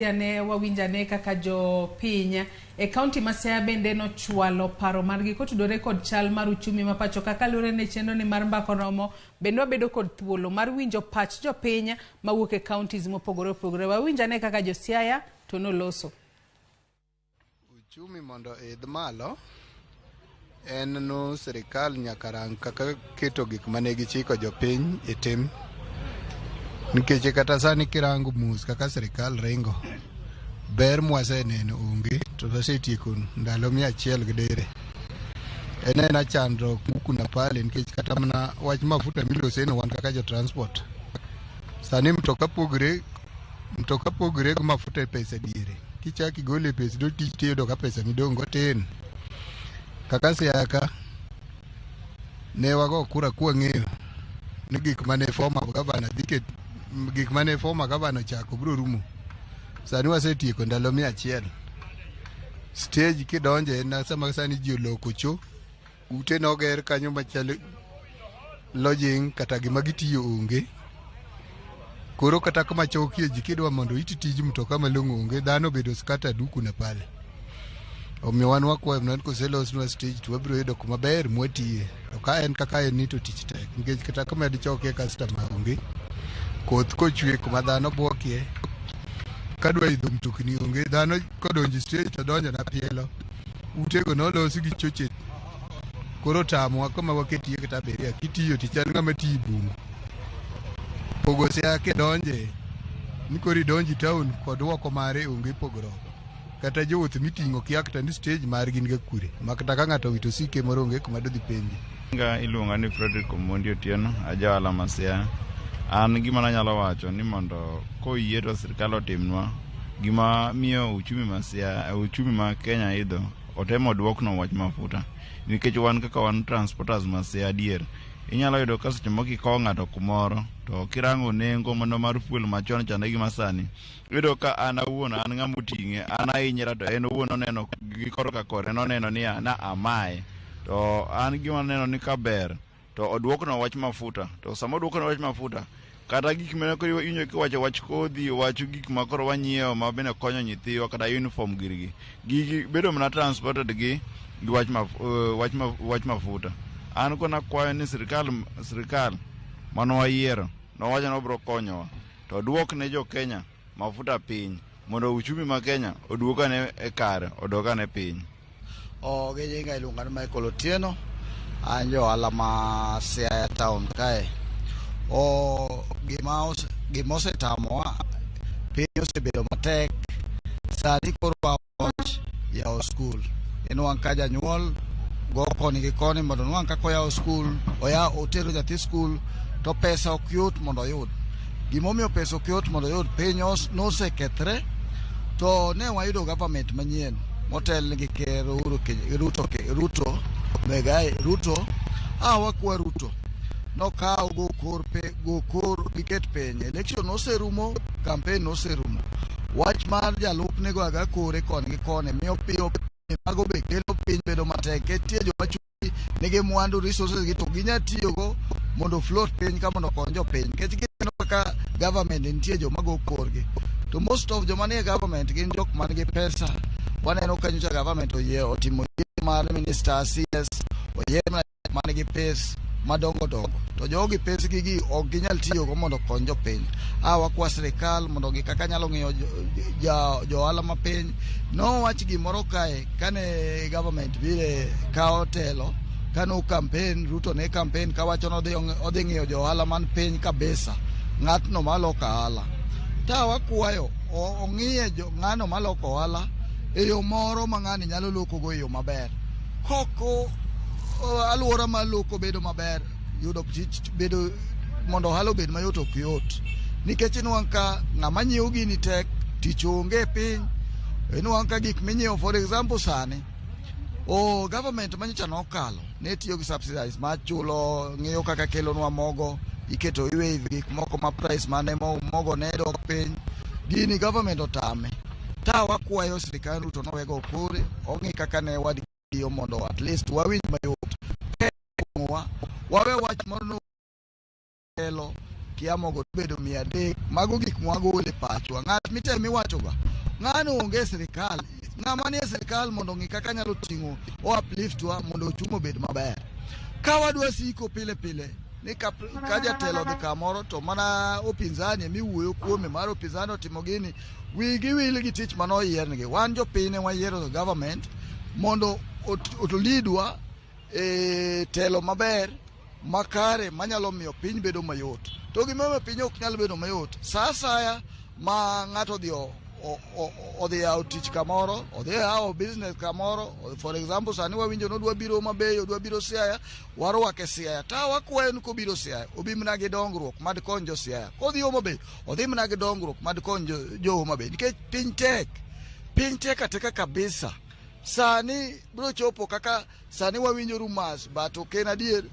ne wawinjane kaka jo pinya e kaunti ma Siaya bende no chwalo paro margi kotudore kod chal mar uchumi ma pacho kaka lure ne chendo ni mar mbako romo bende wabedo kod thuolo mar winjo pach jo pinya mawuok e counties mopogore opogore. Wawinjane kaka jo Siaya to noloso. Uchumi mondo idh malo en no sirikal nyaka rang kaka keto gik mane gichiko jo piny itim. Nikech kata sani kirango mus kaka sirikal ringo ber mwaseneno onge to wasetieko ndalo 100 gidere. Enena chandruok kuna pale nikech kata mana wach mafuta miloseno wan kaka jo transport. Sani mtoka pogre go mafuta pesa diere. Kichaki gole pesa do tich tedo ka pesa midongo tin. Kaka Siaya ne wago kura kwa ng'eyo ni gik mane former governor diket gik mane former governor chako bro rumo. Sani wasetieko ndalo 100. Stage kidonje na sama sani ji oloko cho ute noger kanyo machalo lodging kata gima gitiyo onge. Koro kata kama chokie ji kidwa mondo ititiji mtoka malongo onge dhano bedo skata duku na pale. Omiyo wan wakwayo mnan koselosnwa stage to wabiro yudo kuma ber mwatie. To ka en kaka en ni to tich tek nikech kata kama dichoke customer onge. Koth kochwe kuma dhano bwokie kadwa idho mtokni onge dhano kodonji stage to donjo na pielo utego nolosi gi choche koro tamo kama waketie kata beria kitiyo tichal ng'ama tiyo bungu pogo Siaya kedonje nikori donji town kod woko mare onge pogro kata jowuoth miting'o kiakta ni stage mar gin ga kure makata ka ng'ato wito sike moro onge kuma dodhi penji. Nga iluonga ni Frederick Omondi Otieno ajala ma Siaya. An gima nanyalo wacho ni mondo koyie to sirkal otimnwa gima miyo uchumi ma Siaya, uchumi ma Kenya idho otemo duokno wach mafuta. Nikech wan kaka wan transporters ma Siaya adier inyalo yudo ka seche moko ikawo ng'ato kumoro to kirango nengo mano mar fuel machon chande gi masani yudo ka an awuon an ng'ama oting'e an ahinyra to en owuon oneno gi korka kore noneno ni na amaye to an gima neno ni kaber to oduokno wach mafuta to sama oduokno wach mafuta kata gik mane koro inyo kiwacho wach kodhi wacho gik ma koro wanyiewo ma bende konyo nyithiwa kata uniform gigi bedo mana transported gi wach mafuta. An kona kwayo ni sirikal mano wayiero nowacho no bro konyowa to duok ne jo Kenya mafuta piny mondo uchumi ma Kenya oduokane e kare odokane piny. Gejinga iluonga ni Michael Otieno an jo ohala ma Siaya town kae. Gima osetamowa piny osebedo matek sani koro wach yawo skul enwang' ka janyuol go koni gi koni mondo nwang' kaka oyawo skul otero nyathi skul to pesa ok yot mondo oyud. Gimomiyo pesa ok yot mondo oyud piny nosekethre to ne wayudo government manyien motel gi ker Ruto wakwa Ruto nokawo gokor giket piny election noserumo campaign noserumo wach mar jalupne go aga kore koni gi koni miyo piyo mago be kelo piny bedo matek ketie joma chuki nigi mwandu resources gi to ginya tiyo go mondo float piny ka mondo konjo piny kech gineno kaka government nitie joma go korgi to most of joma nie government gin jok man gi pesa. Waneno kanyo cha government otimo mar minister CS oye man gi pesa madongo to jogi pesa gi ok ginyal tiyo go mondo konjo piny. Wakwa sirikal mondo gi kaka nyalo ng'iyo jo ohala ma piny no wach gimoro kae kane government bire kawo telo kano campaign Ruto ne campaign kawacho no odhi ng'iyo jo ohala man piny kabisa ng'atno maloko ohala ta wakwayo ong'iye ng'ano maloko ohala e yo moro ma ng'ani nyalo loko go e yo maber koko aluora ma loko bedo maber yudo bedo mondo ohala obed mayot ok yot nikech inwang' ka ng'ama nyiewo gini tek tich onge piny inwang' ka gik minyiewo for example sani government manyocha nokalo ne tiyo gi subsidies ma chulo ng'iyo kaka kelonwa mogo iketo iwave gik moko ma price mane mogo ne dok piny gini government otame ta wakwayo sirikal Ruto nowego kore ong'i kaka ne wadiyo mondo at least wawinj mayot wawe wach moro kelo kiamogo bedo 300 mago gik mwagole pachwa ng'at mitemi wachoga ng'ano onge sirikal ng'ama nie sirikal mondo ng'i kaka nyalo ting'o o upliftwa mondo ochumi obed maber. Ka wadwa siko pile pile ni ka jatelo dhi kamoro to mana opinzani miwuoyo kuome mar opinzani otimo gini, wigi wil gi tich mano oyiernigi. Wan jopiny wayiero government mondo otolidwa telo maber makare manyalo miyo piny bedo mayot. To gimomiyo piny ok nyal bedo mayot, sa asaya ma ng'ato odhi yawo tich kamoro, odhi yawo business kamoro. For example, sani wawinjo nodwa biro Mabeyo, odwa biro Siaya, warwake Siaya. Ta wakwayo ni kobiro Siaya obi mana gi dongruok mad kony jo Siaya. Kodhi Mabeyo odhi mana gi dongruok mad kony jo Mabeyo, nikech piny tek ateka kabisa. Sani bro chopo kaka sani wawinjo rumas, but ok en adier.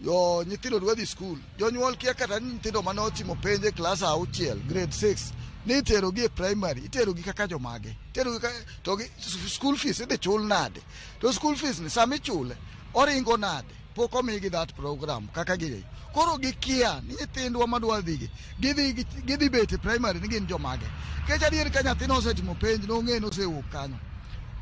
Yo nyithindo dwa dhi skul, jonyuol kia kata nyithindo mane otimo penj e klas 6 grade 6 ni iterogi e primary, iterogi kaka jomage, to school fees idhi chul nade? To school fees ni sami chule oringo nade? Pok omigi that program kaka gidhi. Koro gikia ni nyithindwa madwa dhigi gidhi bet e primary ni gin jomage. Kech adier ka nyathino osetimo penj nong'e nosewuok kanyo,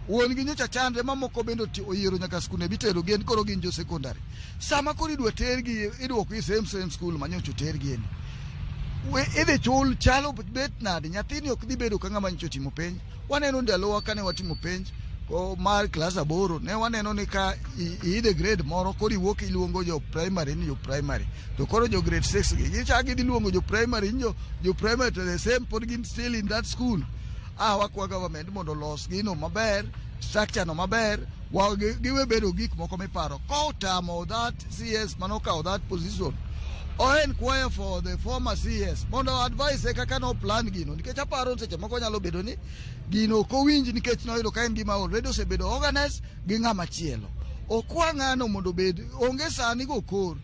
wuon gi nyocha chandre, mamoko bende oyiero nyaka skunde bitero gien, koro gin jo secondary. Sama koro idwa tergi, idwoko i same school manyocho tergi eni, idhi chul chalo bet nade? Nyathini ok dhi bedo ka ng'ama nyocha timo penj. Waneno ndalowa kane watimo penj mar klas 8, ne waneno ni ka iidhe grade moro koro iwuok iluongo jo primary ni jo primary, to koro jo grade 6 gi gichagi dhi luongo jo primary ni jo primary to the same, pod gin still in that school. Wakwa government mondo los gino maber, structure no maber, giwe bedo gik moko miparo. Kotamo that CS manokawo that position, oen kwayo for the former CS mondo advice kaka no plan gino, nikech aparo seche moko nyalo bedo ni gino kowinji nikech noyudo ka en gima already osebedo organized gi ng'ama chielo. Okwa ng'ano mondo bed onge sani go kor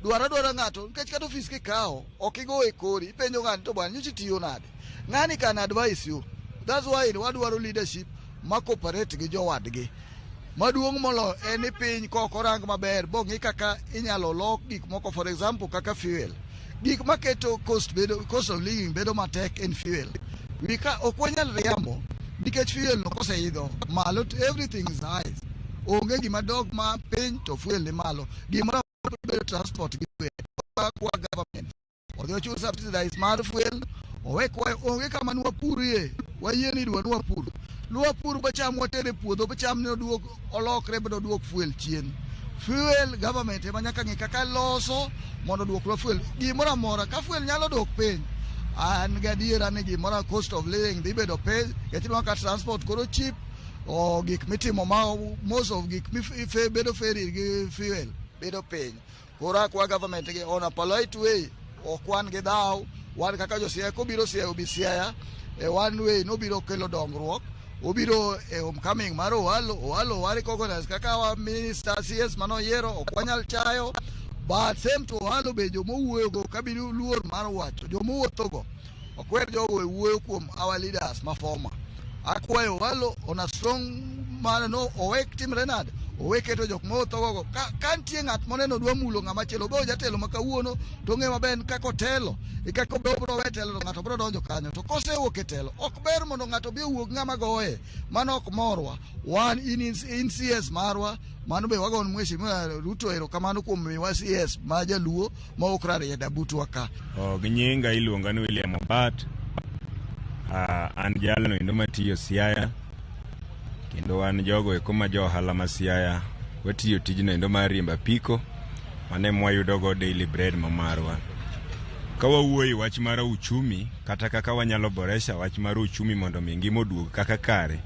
dwara ng'ato, nikech kata ofis kikawo ok igo e kori, ipenjo ng'ani to bwana nyocha tiyo nade, ng'ani kan advice you. That's why wadwaro leadership ma cooperate gi jowadgi. Maduong' molo en ni piny kokorang maber bong'i kaka inyalo lok gik moko, for example kaka fuel. Gik maketo cost of living bedo matek en fuel. Wika ok wanyal riambo nikech fuel no koseidho malo, everything is high. Onge gima dog ma piny to fuel ni malo. Gima bedo transport gi kwa government odhi ochul subsidize mar fuel, onge kama nwapurie wayieni dwa nwapur bacham watere puodho, bacham ne oduok olokre bedo duok fuel chien. Fuel government ema nyaka ng'i kaka loso mondo duok fuel. Gimoro amora ka fuel nyalo dok piny, an gadiera ni gimoro cost of living dhi bedo piny, kendo ka transport koro cheap, o gik mitimo ma most of gik bedo ferry gi fuel bedo piny. Koro kwa government gi on a polite way, okwan gi dhaw, wan kaka jo Siaya kobiro Siaya obi Siaya e one way nobiro kelo dongruok, obiro e homecoming mar Owalo wari kogonas kaka wa minister CS manoyiero ok wanyal chayo, but same to Owalo be jomowuoyogo kabiro luor mar wacho, jomowuothogo okwer jogo e wuoyo kuom our leaders ma former. Akwayo Owalo on a strong man no owek timre nade, oweketo jok mowuothogo ka nitie ng'at moneno dwa mulo ng'ama chielo, be jatelo ma kawuono to ng'e maber kaka otelo e kaka obro wetelo ng'ato bro donjo kanyo, to kosewuok e telo ok ber mondo ng'ato bi wuog ng'ama goye, mano ok morwa. Wan in CS marwa mano be wagon mheshimiwa Ruto erokamano kuom miwa CS ma jaluo ma ok rarieda dabutwa ka. Ginyinga iluonga ni William Obat. An jalno endo matiyo Siaya, kendo wan jogo eko ma jo ohala ma Siaya watiyo tijno endo mar riembo apiko mane mwayudogo daily bread mamarwa. Ka wawuoyo wach mar uchumi kata kaka wanyalo boresha wach mar uchumi mondo mi ngima oduog kaka kare,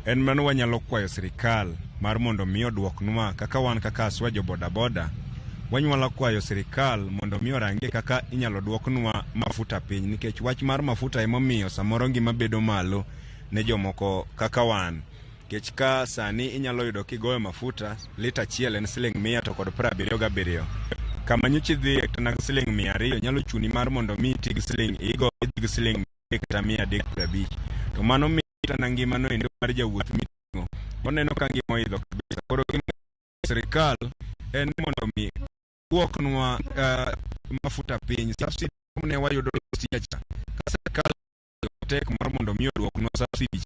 en mano wanyalo kwayo sirikal mar mondo mi oduoknwa kaka wan kaka aswa jo bodaboda, wanyalo kwayo sirikal mondo mi orangie kaka inyalo duoknwa mafuta piny, nikech wach mar mafuta emomiyo samoro ngima bedo malo ne jomoko kaka wan. Kech ka sani inyalo yudo kigoyo mafuta lita achiel en siling 177. Kama nyochi dhi nang siling 200 nyalo chuni mar mondo mi tig siling igo dig siling 135. To mano mi na ngima no endo mar jawuoth mitingo oneno ka ngima oidho kabisa. Koro sirikal en mondo mi duoknwa mafuta piny, subsidy ne wayudo Siaya ka sirikal tek mar mondo mi odwoknwa subsidy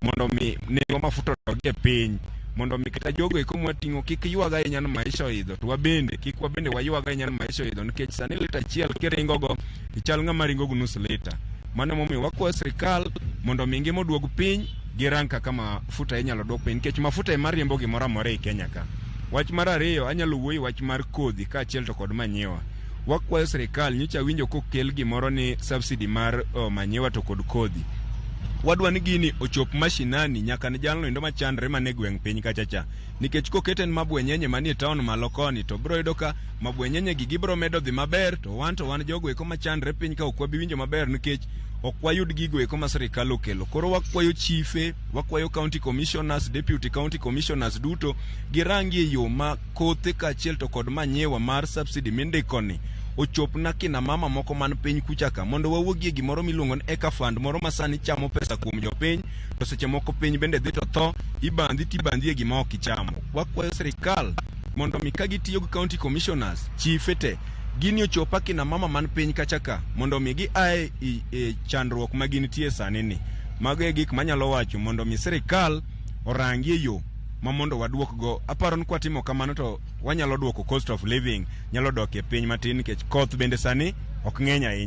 mondo mi nengo mafuta odog piny mondo mi kata jogo eko mwating'o kik ywaga ahinya ni maisha oidho to wabende kik wabende waywaga ahinya ni maisha oidho nikech sani lita achiel kiringogo ichal ng'ama ringo nus lita. Mano momiyo wakwayo sirikal mondo mi ngima odwog piny girang kaka mafuta inyalo dwok piny nikech mafuta ema riembo gimoro amora e Kenya ka. Wach mar ariyo anyalo wuoyo wach mar kodhi kaachiel to kod manyiwa. Wakwayo sirikal nyocha winjo kokel gimoro ni subsidy mar manyiwa to kod kodhi. Wadwa ni gini ochop mashinani nyaka ni jalno endo machandre mane gweng' piny kachacha nikech koketen mabwenyenye manie town malo koni to bro yudo ka mabwenyenye gi gibro medo dhi maber to wan jogo eko machandre piny ka ok wabi winjo maber nikech ok wayud gigo eko ma sirikal okelo. Koro wakwayo chife, wakwayo county commissioners, deputy county commissioners duto girangi e yo ma kothe kaachiel to kod manyiwa mar subsidy mindikoni ochopna kina mama moko man piny kuchaka mondo wawuogie gimoro miluongo ni eka fund moro masani chamo pesa kuom jopiny to seche moko piny bende dhi to tho tibandhi e gima ok ichamo. Wakwayo sirikal mondo mi ka gitiyo gi county commissioners chife te gini ochopa kina mama man piny kachaka mondo mi gi ae e chandruok ma ginitie sani ni. Mago e gik manyalo wacho mondo mi sirikal orangi e yo ma mondo waduok go. Aparo ni kwatimo kamano to wanyalo duoko cost of living nyalo dok e piny matin nikech koth bende sani ok ng'eny ahinya.